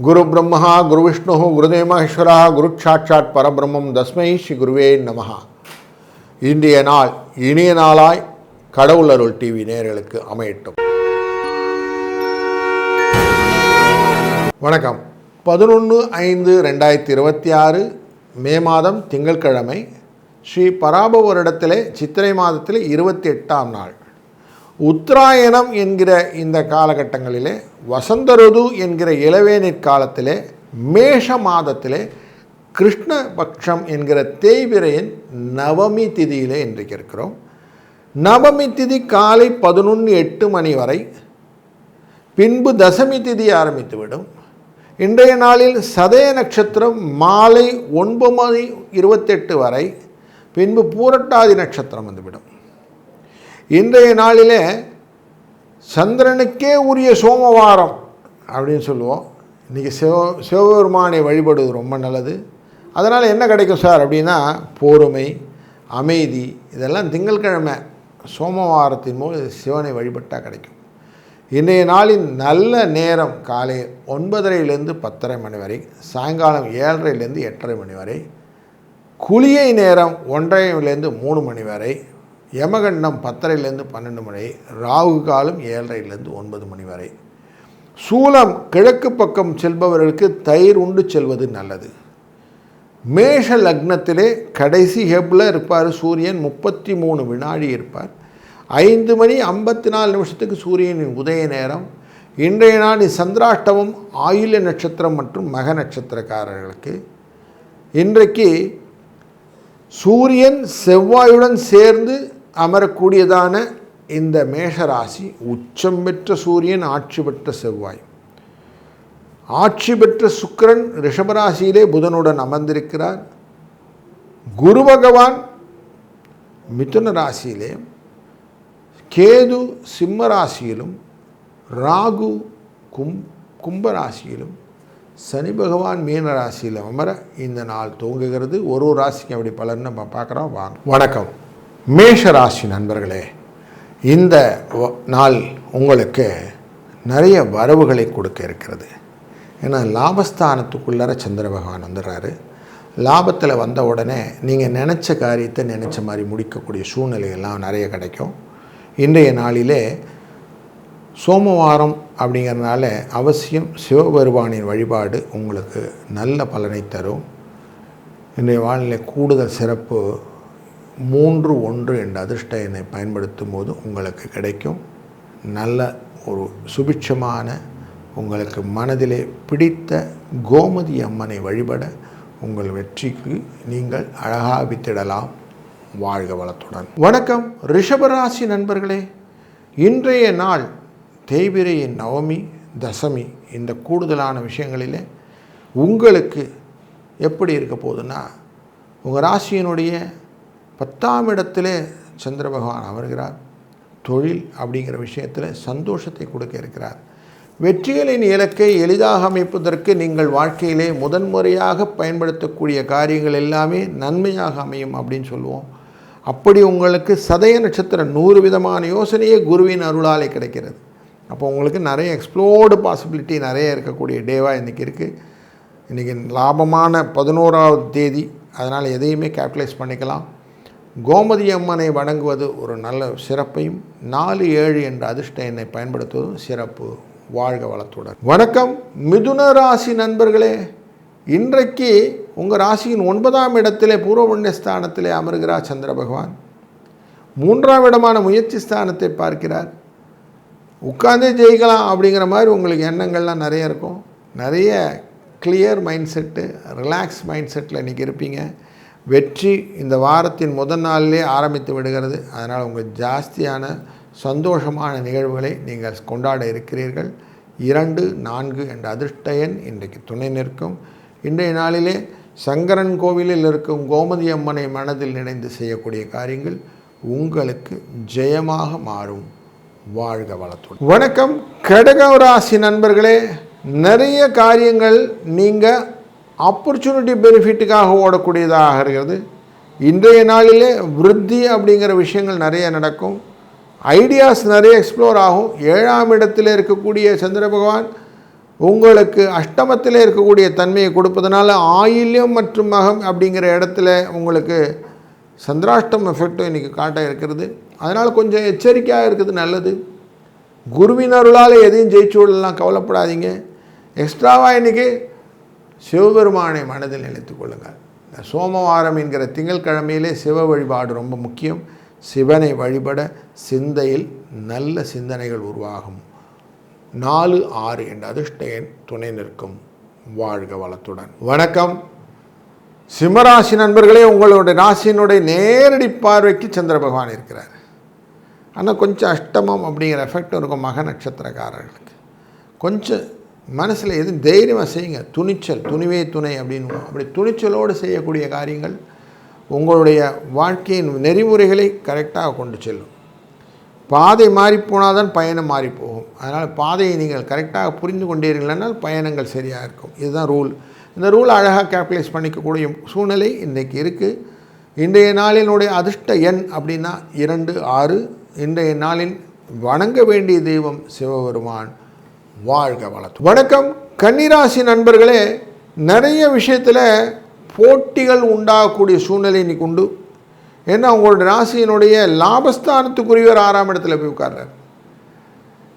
குரு பிரம்மா குரு விஷ்ணு குருதேவ மகேஸ்வரா குரு சாட்சாத் பரபிரம்மம் தஸ்மை ஸ்ரீ குருவே நமஹா. இன்றைய நாள் இனிய நாளாய் கடவுள் அருள் டிவி நேயர்களுக்கு அமையட்டும். வணக்கம். 11/5/2026 மே மாதம் திங்கட்கிழமை, ஸ்ரீ பராப வருடத்திலே சித்திரை மாதத்திலே 28ஆம் நாள். உத்தராயணம் என்கிற இந்த காலகட்டங்களிலே, வசந்த ருது என்கிற இளவேனிற் காலத்திலே, மேஷ மாதத்திலே கிருஷ்ணபக்ஷம் என்கிற தேய்பிரையின் நவமி திதியிலே இன்றைக்கு இருக்கிறோம். நவமி திதி காலை 11:08 மணி வரை, பின்பு தசமி திதி ஆரம்பித்துவிடும். இன்றைய நாளில் சதய நட்சத்திரம் மாலை 9:28 வரை, பின்பு பூரட்டாதி நட்சத்திரம் வந்துவிடும். இன்றைய நாளிலே சந்திரனுக்கே உரிய சோமவாரம் அப்படின்னு சொல்லுவோம். இன்றைக்கி சிவபெருமானை வழிபடுவது ரொம்ப நல்லது. அதனால் என்ன கிடைக்கும் சார் அப்படின்னா, பொறுமை, அமைதி, இதெல்லாம் திங்கட்கிழமை சோமவாரத்தின் மூலம் சிவனை வழிபட்டால் கிடைக்கும். இன்றைய நாளின் நல்ல நேரம் காலை 9:30 10:30 மணி வரை, சாயங்காலம் 7:30 8:30 மணி வரை. குளியை நேரம் 1:30 3 மணி வரை. யமகண்டம் 10:30 12 மணி. ராகு காலம் 7:30 9 மணி வரை. சூலம் கிழக்கு பக்கம் செல்பவர்களுக்கு தயிர் உண்டு செல்வது நல்லது. மேஷ லக்னத்திலே கடைசி ஹெப்பில் இருப்பார் சூரியன். 33 வினாடி இருப்பார். 5:54 சூரியனின் உதய நேரம். இன்றைய நாள் சந்திராஷ்டமம் ஆயில்ய நட்சத்திரம் மற்றும் மக நட்சத்திரக்காரர்களுக்கு. இன்றைக்கு சூரியன் செவ்வாயுடன் சேர்ந்து அமரக்கூடியதான இந்த மேஷராசி, உச்சம் பெற்ற சூரியன், ஆட்சி பெற்ற செவ்வாய், ஆட்சி பெற்ற சுக்கிரன் ரிஷபராசியிலே புதனுடன் அமர்ந்திருக்கிறார். குரு பகவான் மிதுன ராசியிலே, கேது சிம்ம ராசியிலும், ராகு கும்பராசியிலும், சனி பகவான் மீன ராசியில் அமர இந்த நாள் துவங்குகிறது. ஒரு ராசிக்கு அப்படி பலன்னு நம்ம பார்க்குறோம். வாங்க. வணக்கம் மேஷ ராசி நண்பர்களே. இந்த நாள் உங்களுக்கு நிறைய வரவுகளை கொடுக்க இருக்கிறது. ஏன்னா லாபஸ்தானத்துக்குள்ளார சந்திர பகவான் வந்துடுறாரு. லாபத்தில் வந்த உடனே நீங்கள் நினச்ச காரியத்தை நினச்ச மாதிரி முடிக்கக்கூடிய சூழ்நிலைகள்லாம் நிறைய கிடைக்கும். இன்றைய நாளிலே சோமவாரம் அப்படிங்கிறதுனால அவசியம் சிவபெருமானின் வழிபாடு உங்களுக்கு நல்ல பலனை தரும். இன்றைய வாழ்நிலை கூடுதல் சிறப்பு 3-1 என்ற அதிர்ஷ்ட எண்ணை பயன்படுத்தும் போது உங்களுக்கு கிடைக்கும். நல்ல ஒரு சுபிட்சமான, உங்களுக்கு மனதிலே பிடித்த கோமதி அம்மனை வழிபட உங்கள் வெற்றிக்கு நீங்கள் அழகாக வித்திடலாம். வாழ்க வளத்துடன். வணக்கம் ரிஷபராசி நண்பர்களே. இன்றைய நாள் தேய்பிரையின் நவமி தசமி, இந்த கூடுதலான விஷயங்களிலே உங்களுக்கு எப்படி இருக்க போகுதுன்னா, உங்கள் ராசியினுடைய 10ஆம் இடத்திலே சந்திர பகவான் அமர்கிறார். தொழில் அப்படிங்கிற விஷயத்தில் சந்தோஷத்தை கொடுக்க இருக்கிறார். வெற்றிகளின் இலக்கை எளிதாக அமைப்பதற்கு நீங்கள் வாழ்க்கையிலே முதன்முறையாக பயன்படுத்தக்கூடிய காரியங்கள் எல்லாமே நன்மையாக அமையும் அப்படின்னு சொல்லுவோம். அப்படி உங்களுக்கு சதய நட்சத்திரம் 100 விதமான யோசனையே குருவின் அருளாலே கிடைக்கிறது. அப்போ உங்களுக்கு நிறைய எக்ஸ்ப்ளோர்டு பாசிபிலிட்டி நிறைய இருக்கக்கூடிய டேவாக இன்றைக்கி இருக்குது. இன்றைக்கி லாபமான 11ஆவது தேதி, அதனால் எதையுமே கேபிட்டலைஸ் பண்ணிக்கலாம். கோமதி அம்மனை வணங்குவது ஒரு நல்ல சிறப்பையும், 4-7 என்ற அதிர்ஷ்ட எண்ணை பயன்படுத்துவதும் சிறப்பு. வாழ்க வளத்துடன். வணக்கம் மிதுன ராசி நண்பர்களே. இன்றைக்கு உங்கள் ராசியின் 9ஆம் இடத்திலே பூர்வ புண்ணிய ஸ்தானத்திலே அமர்கிறார் சந்திர பகவான். 3ஆம் இடமான முயற்சி ஸ்தானத்தை பார்க்கிறார். உட்கார்ந்தே ஜெயிக்கலாம் அப்படிங்கிற மாதிரி உங்களுக்கு எண்ணங்கள்லாம் நிறைய இருக்கும். நிறைய clear mind set, relax mind settle இன்றைக்கி இருப்பீங்க. வெற்றி இந்த வாரத்தின் முதல் நாளிலே ஆரம்பித்து விடுகிறது. அதனால் உங்கள் ஜாஸ்தியான சந்தோஷமான நிகழ்வுகளை நீங்கள் கொண்டாட இருக்கிறீர்கள். 2-4 என்ற அதிர்ஷ்ட எண் இன்றைக்கு துணை நிற்கும். இன்றைய நாளிலே சங்கரன் கோவிலில் இருக்கும் கோமதி அம்மனை மனதில் நினைந்து செய்யக்கூடிய காரியங்கள் உங்களுக்கு ஜெயமாக மாறும். வாழ்க வளத்துடன். வணக்கம் கடக ராசி நண்பர்களே. நிறைய காரியங்கள் நீங்கள் ஆப்பர்ச்சுனிட்டி பெனிஃபிட்டுக்காக ஓடக்கூடியதாக இருக்கிறது. இன்றைய நாளிலே விருத்தி அப்படிங்கிற விஷயங்கள் நிறைய நடக்கும். ஐடியாஸ் நிறைய எக்ஸ்ப்ளோர் ஆகும். 7ஆம் இடத்தில் இருக்கக்கூடிய சந்திர பகவான் உங்களுக்கு அஷ்டமத்தில் இருக்கக்கூடிய தன்மையை கொடுப்பதனால ஆயில்யம் மற்றும் மகம் அப்படிங்கிற இடத்துல உங்களுக்கு சந்திராஷ்டம் எஃபெக்டும் இன்றைக்கி காட்ட இருக்கிறது. அதனால் கொஞ்சம் எச்சரிக்கையாக இருக்குது நல்லது. குருவின் அருளால் எதையும் ஜெயிச்சு விடலாம், கவலைப்படாதீங்க. எக்ஸ்ட்ராவாக இன்றைக்கி சிவபெருமானை மனதில் நினைத்து கொள்ளுங்கள். சோமவாரம் என்கிற திங்கட்கிழமையிலே சிவ வழிபாடு ரொம்ப முக்கியம். சிவனை வழிபட சிந்தையில் நல்ல சிந்தனைகள் உருவாகும். 4, 6 என்ற அதிர்ஷ்ட எண் துணை நிற்கும். வாழ்க வளத்துடன். வணக்கம் சிம்மராசி நண்பர்களே, உங்களுடைய ராசியினுடைய நேரடி பார்வைக்கு சந்திர பகவான் இருக்கிறார். ஆனால் கொஞ்சம் அஷ்டமம் அப்படிங்கிற எஃபெக்ட் இருக்கும் மக நட்சத்திரக்காரர்களுக்கு. கொஞ்சம் மனசில் எதுவும் தைரியமாக செய்யுங்க. துணிச்சல், துணிவே துணை அப்படின்னு அப்படி துணிச்சலோடு செய்யக்கூடிய காரியங்கள் உங்களுடைய வாழ்க்கையின் நெறிமுறைகளை கரெக்டாக கொண்டு செல்லும். பாதை மாறிப்போனால் தான் பயணம் மாறிப்போகும். அதனால் பாதையை நீங்கள் கரெக்டாக புரிந்து கொண்டீர்கள்னால் பயணங்கள் சரியாக இருக்கும். இதுதான் ரூல். இந்த ரூல் அழகாக கேல்குலேட் பண்ணிக்கக்கூடிய சூழ்நிலை இன்றைக்கி இருக்குது. இன்றைய நாளினுடைய அதிர்ஷ்ட எண் அப்படின்னா 2, 6. இன்றைய நாளில் வணங்க வேண்டிய தெய்வம் சிவபெருமான். வாழ்க வளத்து. வணக்கம் கன்னிராசி நண்பர்களே, நிறைய விஷயத்தில் போட்டிகள் உண்டாகக்கூடிய சூழ்நிலை இன்றைக்கி உண்டு. ஏன்னா உங்களுடைய ராசியினுடைய லாபஸ்தானத்துக்குரியவர் 6ஆம் இடத்துல போய் உட்கார்றார்.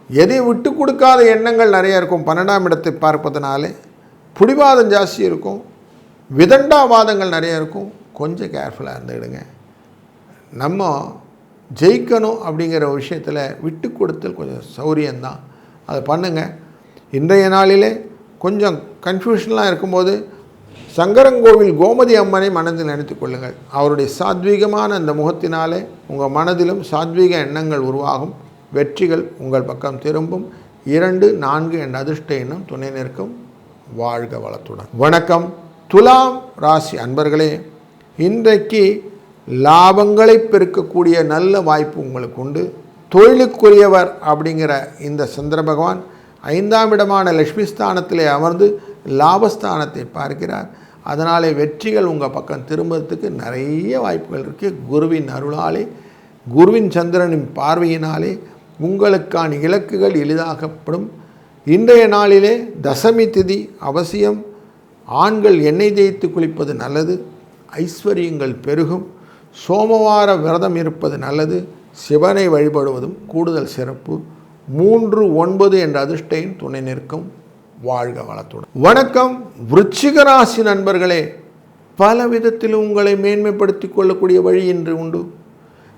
எதையும் விட்டு கொடுக்காத எண்ணங்கள் நிறையா இருக்கும். 12ஆம் இடத்தை பார்ப்பதனாலே பிடிவாதம் ஜாஸ்தி இருக்கும், விதண்டாவாதங்கள் நிறையா இருக்கும். கொஞ்சம் கேர்ஃபுல்லாக இருந்துக்கிடுங்க. நம்ம ஜெயிக்கணும் அப்படிங்கிற விஷயத்தில் விட்டு கொடுத்தல் கொஞ்சம் சௌரியந்தான், அதை பண்ணுங்கள். இன்றைய நாளிலே கொஞ்சம் கன்ஃபியூஷன்லாம் இருக்கும்போது சங்கரங்கோவில் கோமதி அம்மனை மனதில் நினைத்து கொள்ளுங்கள். அவருடைய சாத்வீகமான அந்த முகத்தினாலே உங்கள் மனதிலும் சாத்வீக எண்ணங்கள் உருவாகும். வெற்றிகள் உங்கள் பக்கம் திரும்பும். 2, 4 என்ற அதிர்ஷ்ட எண்ணம் துணை நிற்கும். வாழ்க வளத்துடன். வணக்கம் துலாம் ராசி அன்பர்களே, இன்றைக்கு லாபங்களை பெருக்கக்கூடிய நல்ல வாய்ப்பு உங்களுக்கு உண்டு. தொழிலுக்குரியவர் அப்படிங்கிற இந்த சந்திர பகவான் 5ஆம் இடமான லட்சுமி ஸ்தானத்திலே அமர்ந்து லாபஸ்தானத்தை பார்க்கிறார். அதனாலே வெற்றிகள் உங்கள் பக்கம் திரும்புறதுக்கு நிறைய வாய்ப்புகள் இருக்குது. குருவின் அருளாலே, குருவின் சந்திரனின் பார்வையினாலே உங்களுக்கான இலக்குகள் எளிதாகப்படும். இன்றைய நாளிலே தசமி திதி அவசியம். ஆண்கள் எண்ணெய் தேய்த்து குளிப்பது நல்லது. ஐஸ்வர்யங்கள் பெருகும். சோமவார விரதம் இருப்பது நல்லது. சிவனை வழிபடுவதும் கூடுதல் சிறப்பு. 3, 9 என்ற அதிர்ஷ்டம் துணை நிற்கும். வாழ்க வளத்துடன். வணக்கம் விருச்சிக ராசி நண்பர்களே, பல விதத்தில் உங்களை மேன்மைப்படுத்தி கொள்ளக்கூடிய வழி இன்று உண்டு.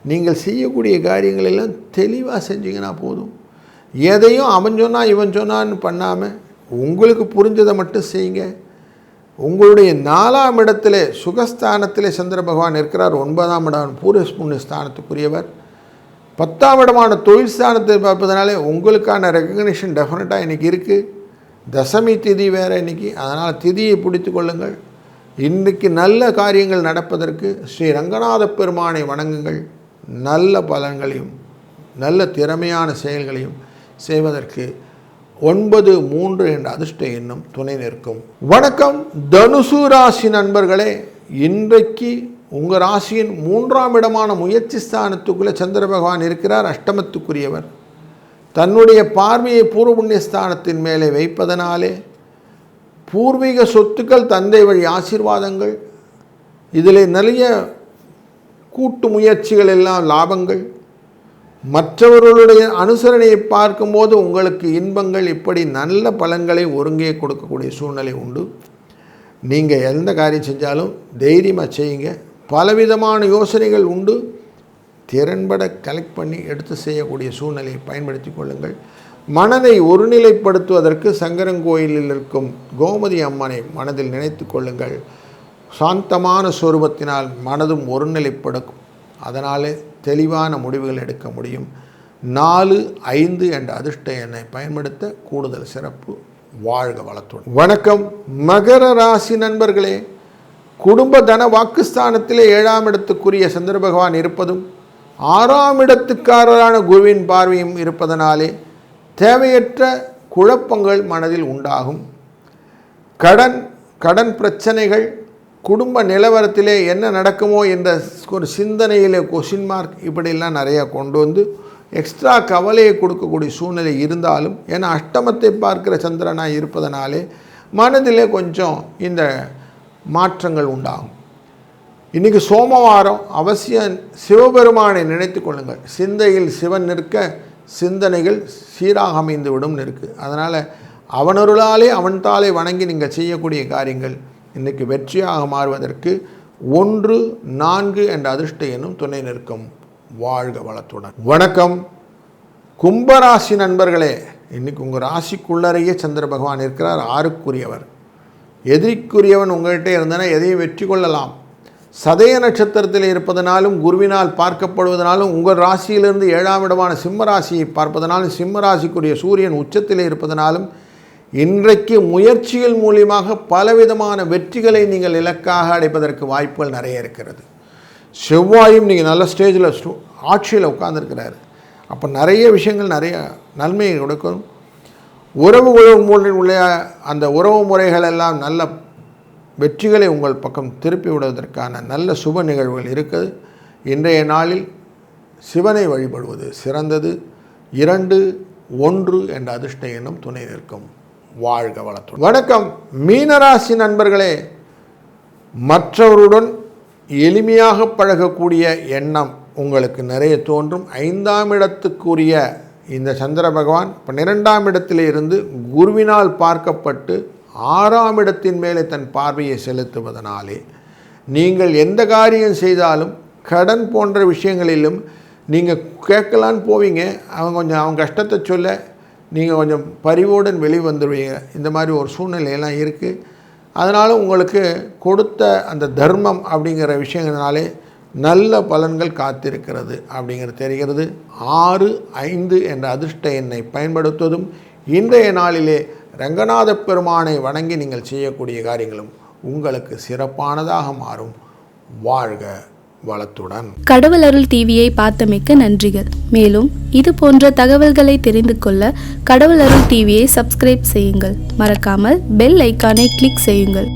நீங்கள் செய்யக்கூடிய காரியங்கள் எல்லாம் தெளிவாக செஞ்சீங்கன்னா போதும். எதையும் அவன் சொன்னால் இவன் சொன்னான்னு பண்ணாமல் உங்களுக்கு புரிஞ்சதை மட்டும் செய்யுங்க. உங்களுடைய 4ஆம் இடத்திலே சுகஸ்தானத்திலே சந்திர பகவான் இருக்கிறார். 9ஆம் இடம் பூர்வ புண்ணிய ஸ்தானத்துக்குரியவர். 10ஆம் இடமான தொழில் ஸ்தானத்தை பார்ப்பதனாலே உங்களுக்கான ரெக்கக்னிஷன் டெஃபினட்டாக இன்றைக்கி இருக்குது. தசமி திதி வேறு இன்றைக்கி, அதனால் திதியை பிடித்து கொள்ளுங்கள். இன்றைக்கு நல்ல காரியங்கள் நடப்பதற்கு ஸ்ரீ ரங்கநாத பெருமானை வணங்குங்கள். நல்ல பலன்களையும் நல்ல திறமையான செயல்களையும் செய்வதற்கு 9, 3 என்ற அதிர்ஷ்ட எண்ணும் துணை நிற்கும். வணக்கம் தனுசு ராசி நண்பர்களே, இன்றைக்கு உங்கள் ராசியின் 3ஆம் இடமான முயற்சி ஸ்தானத்துக்குள்ளே சந்திர பகவான் இருக்கிறார். அஷ்டமத்துக்குரியவர். தன்னுடைய பார்வையை பூர்வ புண்ணிய ஸ்தானத்தின் மேலே வைப்பதனாலே பூர்வீக சொத்துக்கள், தந்தை வழி ஆசீர்வாதங்கள், இதில் நிறைய கூட்டு முயற்சிகள் எல்லாம் லாபங்கள், மற்றவர்களுடைய அனுசரணையை பார்க்கும்போது உங்களுக்கு இன்பங்கள், இப்படி நல்ல பலன்களை ஒருங்கே கொடுக்கக்கூடிய சூழ்நிலை உண்டு. நீங்கள் எந்த காரியம் செஞ்சாலும் தைரியமாக செய்யுங்க. பலவிதமான யோசனைகள் உண்டு. திறன்பட கலெக்ட் பண்ணி எடுத்து செய்யக்கூடிய சூழ்நிலையை பயன்படுத்தி கொள்ளுங்கள். மனதை ஒருநிலைப்படுத்துவதற்கு சங்கரங்கோயிலில் இருக்கும் கோமதி அம்மனை மனதில் நினைத்து கொள்ளுங்கள். சாந்தமான சொரூபத்தினால் மனதும் ஒருநிலைப்படும். அதனாலே தெளிவான முடிவுகள் எடுக்க முடியும். 4, 5 என்ற அதிர்ஷ்ட எண்ணை பயன்படுத்த கூடுதல் சிறப்பு. வாழ்க வளத்துடன். வணக்கம் மகர ராசி நண்பர்களே, குடும்ப தன வாக்குஸ்தானத்திலே 7ஆம் இடத்துக்குரிய சந்திர பகவான் இருப்பதும் 6ஆம் இடத்துக்காரரான குருவின் பார்வையும் இருப்பதனாலே தேவையற்ற குழப்பங்கள் மனதில் உண்டாகும். கடன் பிரச்சனைகள், குடும்ப நிலவரத்திலே என்ன நடக்குமோ என்ற ஒரு சிந்தனையிலே கொஷின் மார்க் இப்படிலாம் நிறையா கொண்டு வந்து எக்ஸ்ட்ரா கவலையை கொடுக்கக்கூடிய சூழ்நிலை இருந்தாலும், ஏன்னா அஷ்டமத்தை பார்க்கிற சந்திரனாக இருப்பதனாலே மனதிலே கொஞ்சம் இந்த மாற்றங்கள் உண்டாகும். இன்றைக்கி சோமவாரம், அவசியம் சிவபெருமானை நினைத்து கொள்ளுங்கள். சிந்தையில் சிவன் நிற்க சிந்தனைகள் சீராக அமைந்து விடும் இருக்குது. அதனால் அவனருளாலே அவன்தாலே வணங்கி நீங்கள் செய்யக்கூடிய காரியங்கள் இன்றைக்கி வெற்றியாக மாறுவதற்கு 1, 4 என்ற அதிர்ஷ்ட எண்ணும் துணை நிற்கும். வாழ்க வளத்துடன். வணக்கம் கும்பராசி நண்பர்களே. இன்றைக்கி உங்கள் ராசிக்குள்ளறையே சந்திர பகவான் இருக்கிறார். 6க்குரியவர். எதிரிக்குரியவன் உங்கள்கிட்ட இருந்தனா எதையும் வெற்றி கொள்ளலாம். சதய நட்சத்திரத்தில் இருப்பதனாலும் குருவினால் பார்க்கப்படுவதனாலும் உங்கள் ராசியிலிருந்து 7ஆம் இடமான சிம்ம ராசியை பார்ப்பதனாலும் சிம்ம ராசிக்குரிய சூரியன் உச்சத்தில் இருப்பதனாலும் இன்றைக்கு முயற்சிகள் மூலியமாக பலவிதமான வெற்றிகளை நீங்கள் இலக்காக அடைப்பதற்கு வாய்ப்புகள் நிறைய இருக்கிறது. செவ்வாயும் நீங்கள் நல்ல ஸ்டேஜில் ஆட்சியில் உட்கார்ந்துருக்கிறாரு. அப்போ நிறைய விஷயங்கள் நிறைய நன்மையை கொடுக்கும். உறவுகள் உள்ள அந்த உறவு முறைகள் எல்லாம் நல்ல வெற்றிகளை உங்கள் பக்கம் திருப்பி விடுவதற்கான நல்ல சுப நிகழ்வுகள் இருக்குது. இன்றைய நாளில் சிவனை வழிபடுவது சிறந்தது. 2, 1 என்ற அதிர்ஷ்ட எண்ணும் துணை நிற்கும். வாழ்க வளத்துடன். வணக்கம் மீனராசி நண்பர்களே. மற்றவருடன் எளிமையாக பழகக்கூடிய எண்ணம் உங்களுக்கு நிறைய தோன்றும். 5ஆம் இடத்துக்குரிய இந்த சந்திர பகவான் 12ஆம் இடத்திலே இருந்து குருவினால் பார்க்கப்பட்டு 6ஆம் இடத்தின் மேலே தன் பார்வையை செலுத்துவதனாலே நீங்கள் எந்த காரியம் செய்தாலும் கடன் போன்ற விஷயங்களிலும் நீங்கள் கேட்கலான்னு போவீங்க. அவங்க கஷ்டத்தை சொல்ல நீங்கள் கொஞ்சம் பரிவோடன் வெளியே வந்துடுவீங்க. இந்த மாதிரி ஒரு சூழ்நிலையெல்லாம் இருக்குது. அதனால் உங்களுக்கு கொடுத்த அந்த தர்மம் அப்படிங்கிற விஷயங்களாலே நல்ல பலன்கள் காத்திருக்கிறது அப்படிங்கிறது தெரிகிறது. 6, 5 என்ற அதிர்ஷ்ட எண்ணை பயன்படுத்துவதும் இன்றைய நாளிலே ரங்கநாத பெருமானை வணங்கி நீங்கள் செய்யக்கூடிய காரியங்களும் உங்களுக்கு சிறப்பானதாக மாறும். வாழ்க வளத்துடன். கடவுள் அருள் டிவியை பார்த்தமைக்கு நன்றிகள். மேலும் இது போன்ற தகவல்களை தெரிந்து கொள்ள கடவுள் அருள் டிவியை சப்ஸ்கிரைப் செய்யுங்கள். மறக்காமல் பெல் ஐக்கானை கிளிக் செய்யுங்கள்.